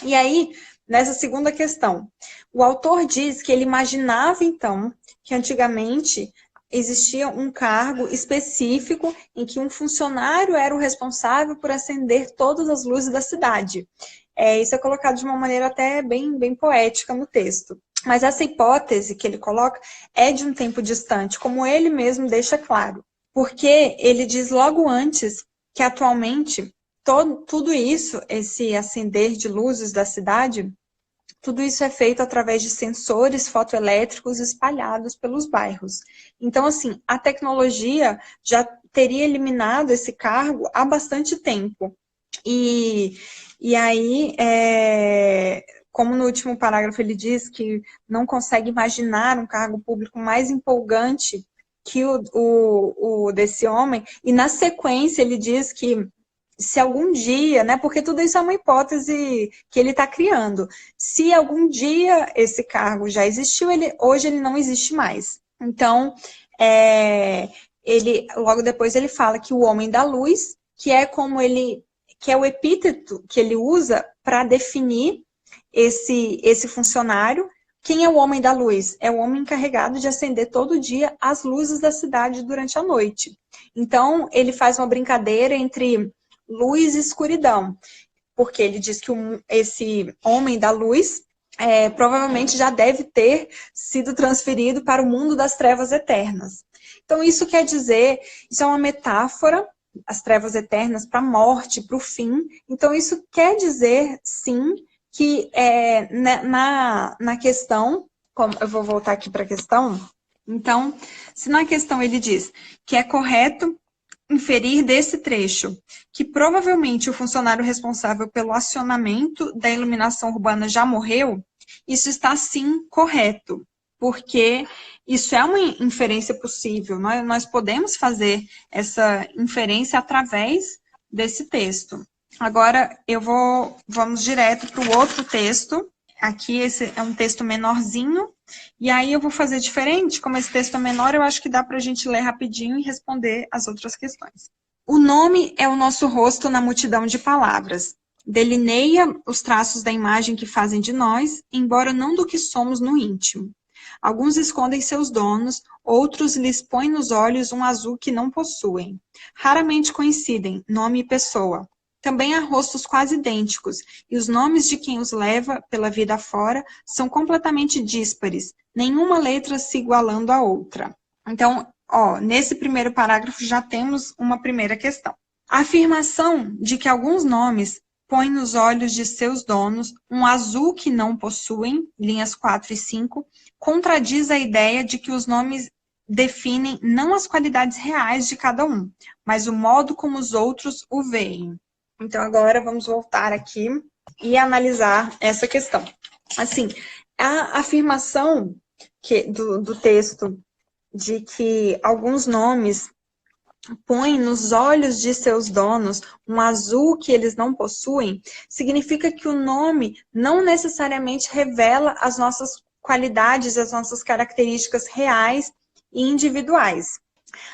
E aí, nessa segunda questão, o autor diz que ele imaginava, então, que antigamente existia um cargo específico em que um funcionário era o responsável por acender todas as luzes da cidade. Isso é colocado de uma maneira até bem poética no texto. Mas essa hipótese que ele coloca é de um tempo distante, como ele mesmo deixa claro. Porque ele diz logo antes que atualmente tudo isso, esse acender de luzes da cidade, tudo isso é feito através de sensores fotoelétricos espalhados pelos bairros. Então, assim, a tecnologia já teria eliminado esse cargo há bastante tempo. E aí, como no último parágrafo ele diz que não consegue imaginar um cargo público mais empolgante que o desse homem, e na sequência ele diz que se algum dia, né, porque tudo isso é uma hipótese que ele está criando, se algum dia esse cargo já existiu, hoje ele não existe mais. Então, logo depois ele fala que o homem da luz, que é o epíteto que ele usa para definir esse funcionário. Quem é o homem da luz? É o homem encarregado de acender todo dia as luzes da cidade durante a noite. Então, ele faz uma brincadeira entre luz e escuridão, porque ele diz que esse homem da luz provavelmente já deve ter sido transferido para o mundo das trevas eternas. Então, isso quer dizer, isso é uma metáfora, as trevas eternas, para a morte, para o fim. Então, isso quer dizer, sim, que na questão, eu vou voltar aqui para a questão, então, se na questão ele diz que é correto inferir desse trecho que provavelmente o funcionário responsável pelo acionamento da iluminação urbana já morreu, isso está sim correto, porque isso é uma inferência possível, nós podemos fazer essa inferência através desse texto. Agora, vamos direto para o outro texto. Aqui, esse é um texto menorzinho, e aí eu vou fazer diferente. Como esse texto é menor, eu acho que dá para a gente ler rapidinho e responder as outras questões. O nome é o nosso rosto na multidão de palavras. Delineia os traços da imagem que fazem de nós, embora não do que somos no íntimo. Alguns escondem seus donos, outros lhes põem nos olhos um azul que não possuem. Raramente coincidem nome e pessoa. Também há rostos quase idênticos, e os nomes de quem os leva pela vida afora são completamente díspares, nenhuma letra se igualando à outra. Então, nesse primeiro parágrafo já temos uma primeira questão. A afirmação de que alguns nomes põem nos olhos de seus donos um azul que não possuem, linhas 4 e 5, contradiz a ideia de que os nomes definem não as qualidades reais de cada um, mas o modo como os outros o veem. Então, agora vamos voltar aqui e analisar essa questão. Assim, a afirmação do texto de que alguns nomes põem nos olhos de seus donos um azul que eles não possuem, significa que o nome não necessariamente revela as nossas qualidades, as nossas características reais e individuais.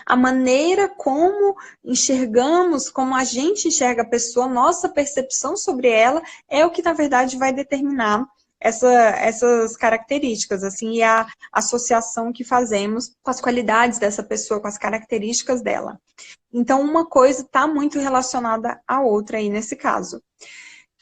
A maneira como enxergamos, como a gente enxerga a pessoa, nossa percepção sobre ela é o que, na verdade, vai determinar essas características, assim, e a associação que fazemos com as qualidades dessa pessoa, com as características dela. Então, uma coisa está muito relacionada à outra aí nesse caso.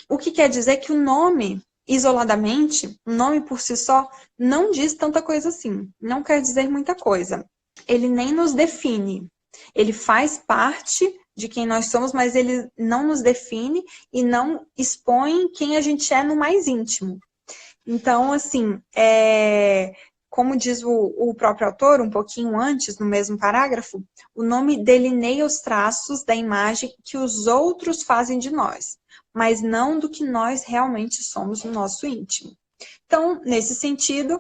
O que quer dizer que o nome, isoladamente, o nome por si só, não diz tanta coisa assim, não quer dizer muita coisa. Ele nem nos define. Ele faz parte de quem nós somos, mas ele não nos define e não expõe quem a gente é no mais íntimo. Então, assim, como diz o próprio autor, um pouquinho antes, no mesmo parágrafo, o nome delineia os traços da imagem que os outros fazem de nós, mas não do que nós realmente somos no nosso íntimo. Então, nesse sentido,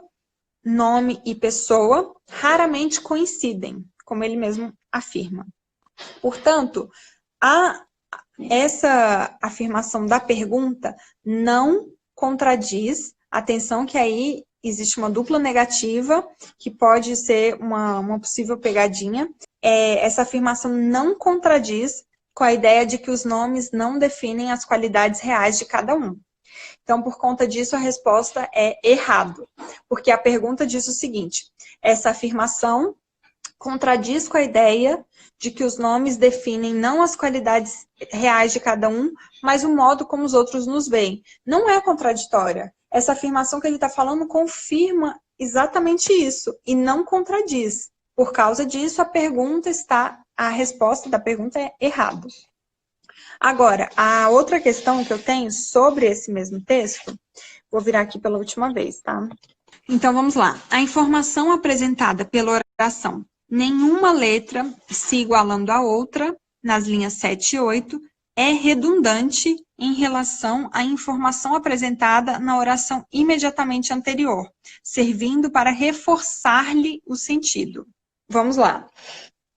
nome e pessoa raramente coincidem, como ele mesmo afirma. Portanto, essa afirmação da pergunta não contradiz, atenção que aí existe uma dupla negativa, que pode ser uma possível pegadinha. Essa afirmação não contradiz com a ideia de que os nomes não definem as qualidades reais de cada um. Então, por conta disso, a resposta é errado, porque a pergunta diz o seguinte: essa afirmação contradiz com a ideia de que os nomes definem não as qualidades reais de cada um, mas o modo como os outros nos veem. Não é contraditória. Essa afirmação que ele está falando confirma exatamente isso e não contradiz. Por causa disso, a resposta da pergunta é errado. Agora, a outra questão que eu tenho sobre esse mesmo texto, vou virar aqui pela última vez, tá? Então, vamos lá. A informação apresentada pela oração, nenhuma letra se igualando à outra, nas linhas 7 e 8, é redundante em relação à informação apresentada na oração imediatamente anterior, servindo para reforçar-lhe o sentido. Vamos lá.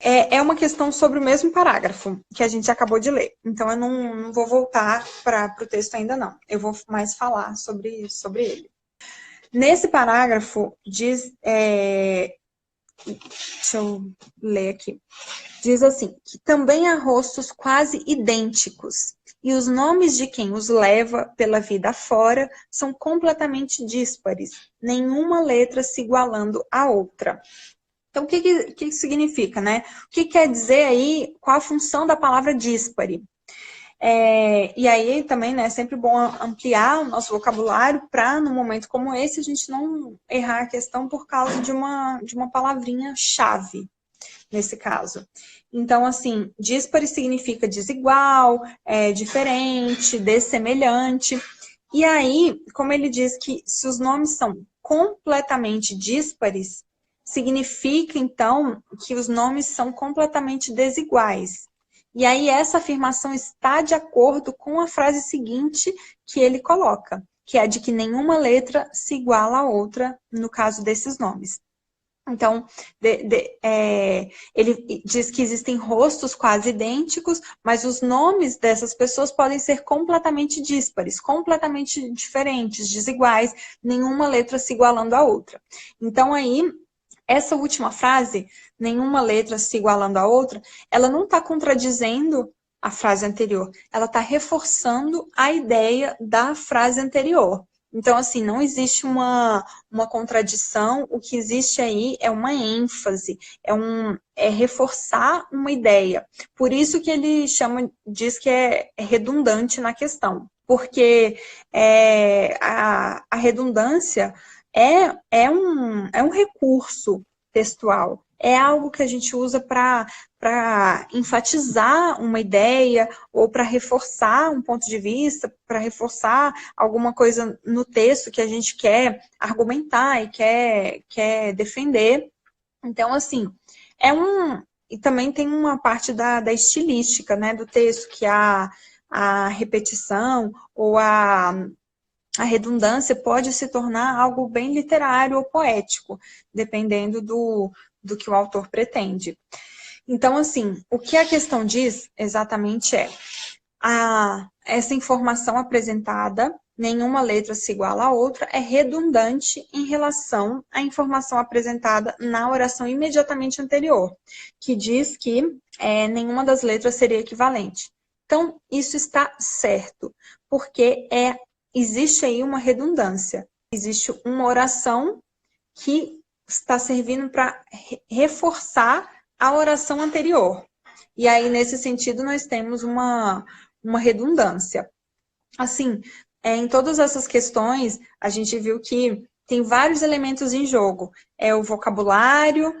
É uma questão sobre o mesmo parágrafo que a gente acabou de ler. Então, eu não vou voltar para o texto ainda não. Eu vou mais falar sobre ele. Nesse parágrafo, diz... deixa eu ler aqui. Diz assim, que também há rostos quase idênticos, e os nomes de quem os leva pela vida afora são completamente díspares, nenhuma letra se igualando à outra. Então, o que significa, né? O que quer dizer aí, qual a função da palavra díspare? E aí também, né, é sempre bom ampliar o nosso vocabulário para, num momento como esse, a gente não errar a questão por causa de uma palavrinha-chave, nesse caso. Então, assim, díspare significa desigual, diferente, dessemelhante. E aí, como ele diz que se os nomes são completamente díspares, significa, então, que os nomes são completamente desiguais. E aí, essa afirmação está de acordo com a frase seguinte que ele coloca, que é de que nenhuma letra se iguala à outra, no caso desses nomes. Então, ele diz que existem rostos quase idênticos, mas os nomes dessas pessoas podem ser completamente díspares, completamente diferentes, desiguais, nenhuma letra se igualando à outra. Então, aí, essa última frase, nenhuma letra se igualando à outra, ela não está contradizendo a frase anterior, ela está reforçando a ideia da frase anterior. Então, assim, não existe uma contradição, o que existe aí é uma ênfase, é reforçar uma ideia. Por isso que ele diz que é redundante na questão, porque a redundância é um recurso textual, é algo que a gente usa para enfatizar uma ideia ou para reforçar um ponto de vista, para reforçar alguma coisa no texto que a gente quer argumentar e quer defender. Então, assim, e também tem uma parte da estilística, né, do texto, que a repetição ou a redundância pode se tornar algo bem literário ou poético, dependendo do que o autor pretende. Então, assim, o que a questão diz exatamente essa informação apresentada, nenhuma letra se iguala à outra, é redundante em relação à informação apresentada na oração imediatamente anterior, que diz que nenhuma das letras seria equivalente. Então, isso está certo, porque existe aí uma redundância. Existe uma oração que está servindo para reforçar a oração anterior. E aí, nesse sentido, nós temos uma redundância. Assim, em todas essas questões, a gente viu que tem vários elementos em jogo. É o vocabulário,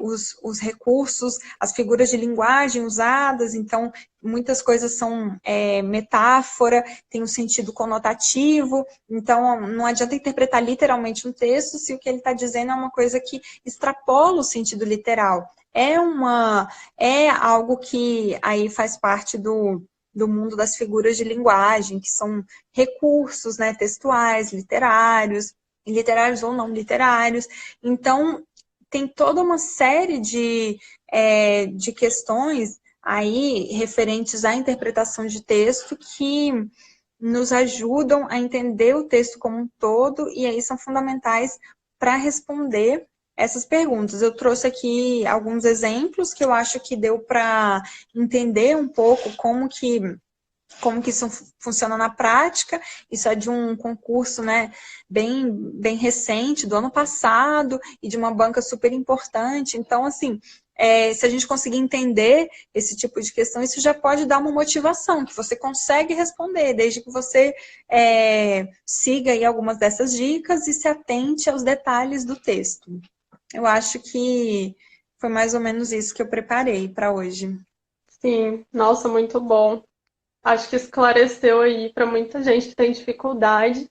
os recursos, as figuras de linguagem usadas, então muitas coisas são metáfora, tem um sentido conotativo, então não adianta interpretar literalmente um texto se o que ele está dizendo é uma coisa que extrapola o sentido literal. É algo que aí faz parte do mundo das figuras de linguagem, que são recursos, né, textuais, literários ou não literários. Então, tem toda uma série de questões aí referentes à interpretação de texto que nos ajudam a entender o texto como um todo e aí são fundamentais para responder essas perguntas. Eu trouxe aqui alguns exemplos que eu acho que deu para entender um pouco como que isso funciona na prática. Isso é de um concurso, né, bem recente, do ano passado, e de uma banca super importante. Então, assim, se a gente conseguir entender esse tipo de questão, isso já pode dar uma motivação, que você consegue responder, desde que você siga aí algumas dessas dicas e se atente aos detalhes do texto. Eu acho que foi mais ou menos isso que eu preparei para hoje. Sim, nossa, muito bom. Acho que esclareceu aí para muita gente que tem dificuldade.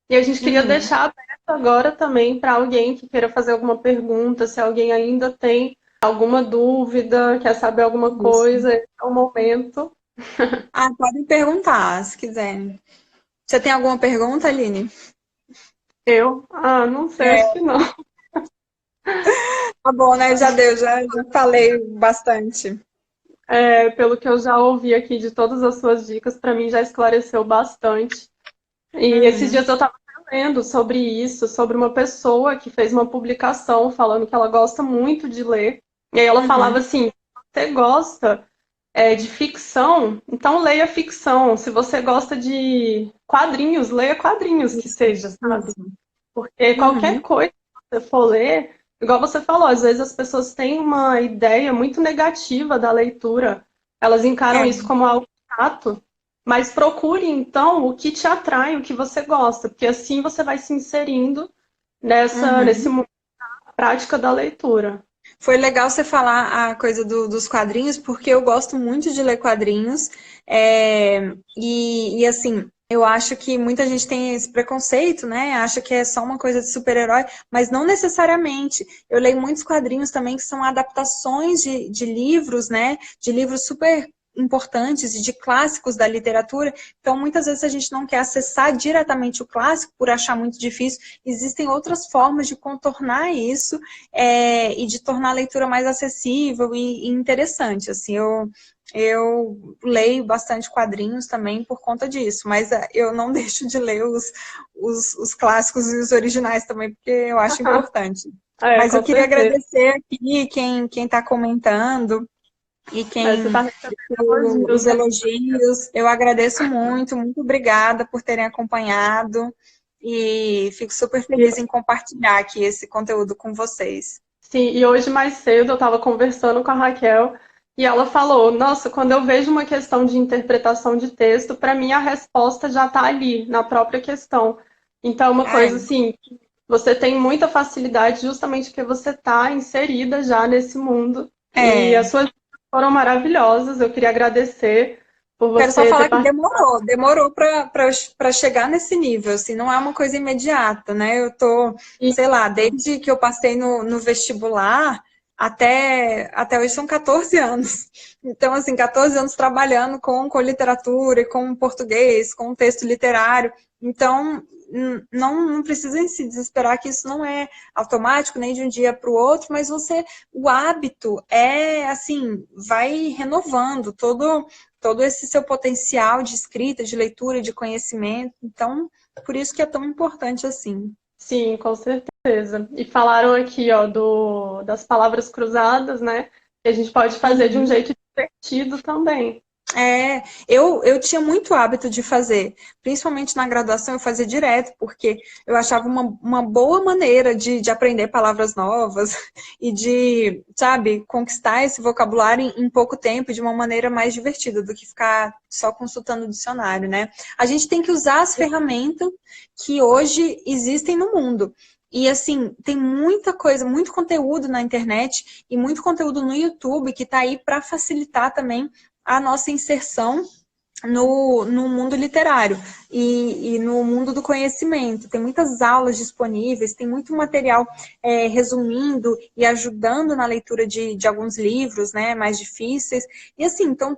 E a gente queria Uhum. deixar aberto agora também para alguém que queira fazer alguma pergunta, se alguém ainda tem alguma dúvida, quer saber alguma Isso. coisa, esse é o momento. Ah, podem perguntar, se quiserem. Você tem alguma pergunta, Aline? Não sei, acho É, que não. tá bom, né? Já deu, já falei bastante. Pelo que eu já ouvi aqui de todas as suas dicas, para mim já esclareceu bastante. E esses Uhum. dias eu estava lendo sobre isso, sobre uma pessoa que fez uma publicação falando que ela gosta muito de ler. E aí ela falava Uhum. assim: você gosta de ficção, então leia ficção. Se você gosta de quadrinhos, leia quadrinhos que Isso, seja, sabe? isso. Porque qualquer Uhum. coisa que você for ler, igual você falou, às vezes as pessoas têm uma ideia muito negativa da leitura. Elas encaram É. isso como algo chato, mas procure então o que te atrai, o que você gosta, porque assim você vai se inserindo nesse Uhum. mundo da prática da leitura. Foi legal você falar a coisa dos quadrinhos, porque eu gosto muito de ler quadrinhos. E assim, eu acho que muita gente tem esse preconceito, né? Acha que é só uma coisa de super-herói, mas não necessariamente. Eu leio muitos quadrinhos também que são adaptações de livros, né? De livros super importantes e de clássicos da literatura. Então, muitas vezes a gente não quer acessar diretamente o clássico por achar muito difícil. Existem outras formas de contornar isso e de tornar a leitura mais acessível e interessante. Assim, eu leio bastante quadrinhos também por conta disso, mas eu não deixo de ler os clássicos e os originais também, porque eu acho importante. Mas eu Com queria certeza. agradecer aqui quem está comentando e Você quem está recebendo os elogios. elogios. Eu agradeço muito, muito obrigada por terem acompanhado e fico super feliz em compartilhar aqui esse conteúdo com vocês. Sim, e hoje mais cedo eu estava conversando com a Raquel e ela falou: Nossa, quando eu vejo uma questão de interpretação de texto, para mim a resposta já está ali, na própria questão. Então, é uma coisa Ai, assim, você tem muita facilidade justamente porque você está inserida já nesse mundo. E é, as suas dicas foram maravilhosas. Eu queria agradecer por quero só você ter falar que participado. demorou para chegar nesse nível, assim, não é uma coisa imediata, né? Eu tô, sei lá, desde que eu passei no vestibular até hoje são 14 anos. Então, assim, 14 anos trabalhando com literatura e com português, com texto literário. Então, não precisem se desesperar que isso não é automático, nem de um dia para o outro, mas o hábito é, assim, vai renovando todo esse seu potencial de escrita, de leitura, de conhecimento. Então, por isso que é tão importante assim. Sim, com certeza. E falaram aqui, ó, das palavras cruzadas, né? Que a gente pode fazer de um Uhum. jeito divertido também. Eu tinha muito hábito de fazer, principalmente na graduação, eu fazia direto, porque eu achava uma boa maneira de aprender palavras novas e de, sabe, conquistar esse vocabulário em pouco tempo, de uma maneira mais divertida do que ficar só consultando o dicionário, né? A gente tem que usar as ferramentas que hoje existem no mundo. E assim, tem muita coisa, muito conteúdo na internet e muito conteúdo no YouTube que está aí para facilitar também a nossa inserção no mundo literário e no mundo do conhecimento. Tem muitas aulas disponíveis, tem muito material resumindo e ajudando na leitura de alguns livros, né, mais difíceis. E assim, então,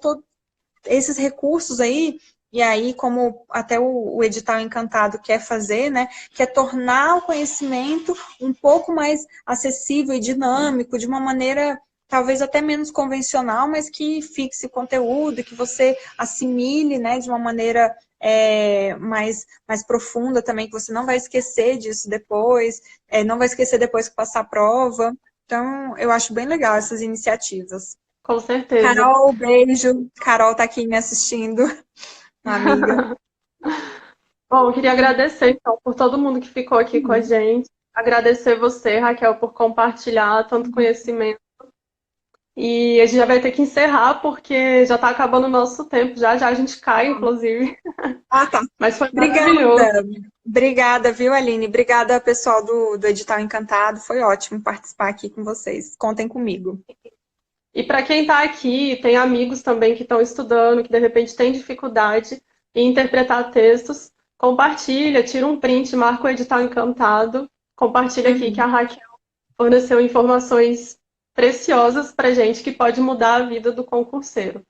esses recursos aí, e aí, como até o Edital Encantado quer fazer, né, quer tornar o conhecimento um pouco mais acessível e dinâmico, de uma maneira talvez até menos convencional, mas que fixe o conteúdo, que você assimile, né, de uma maneira mais profunda também, que você não vai esquecer disso depois, não vai esquecer depois que passar a prova. Então, eu acho bem legal essas iniciativas. Com certeza. Carol, beijo. Carol tá aqui me assistindo, uma amiga. Bom, eu queria agradecer, então, por todo mundo que ficou aqui com a Uhum. gente. Agradecer você, Raquel, por compartilhar tanto conhecimento. E a gente já vai ter que encerrar, porque já está acabando o nosso tempo. Já já a gente cai, inclusive. Ah, tá. Mas foi maravilhoso. Obrigada. Obrigada, viu, Aline? Obrigada, pessoal do Edital Encantado. Foi ótimo participar aqui com vocês. Contem comigo. E para quem está aqui, tem amigos também que estão estudando, que de repente tem dificuldade em interpretar textos, compartilha, tira um print, marca o edital encantado, compartilha aqui que a Uhum. Raquel forneceu informações preciosas para gente que pode mudar a vida do concurseiro.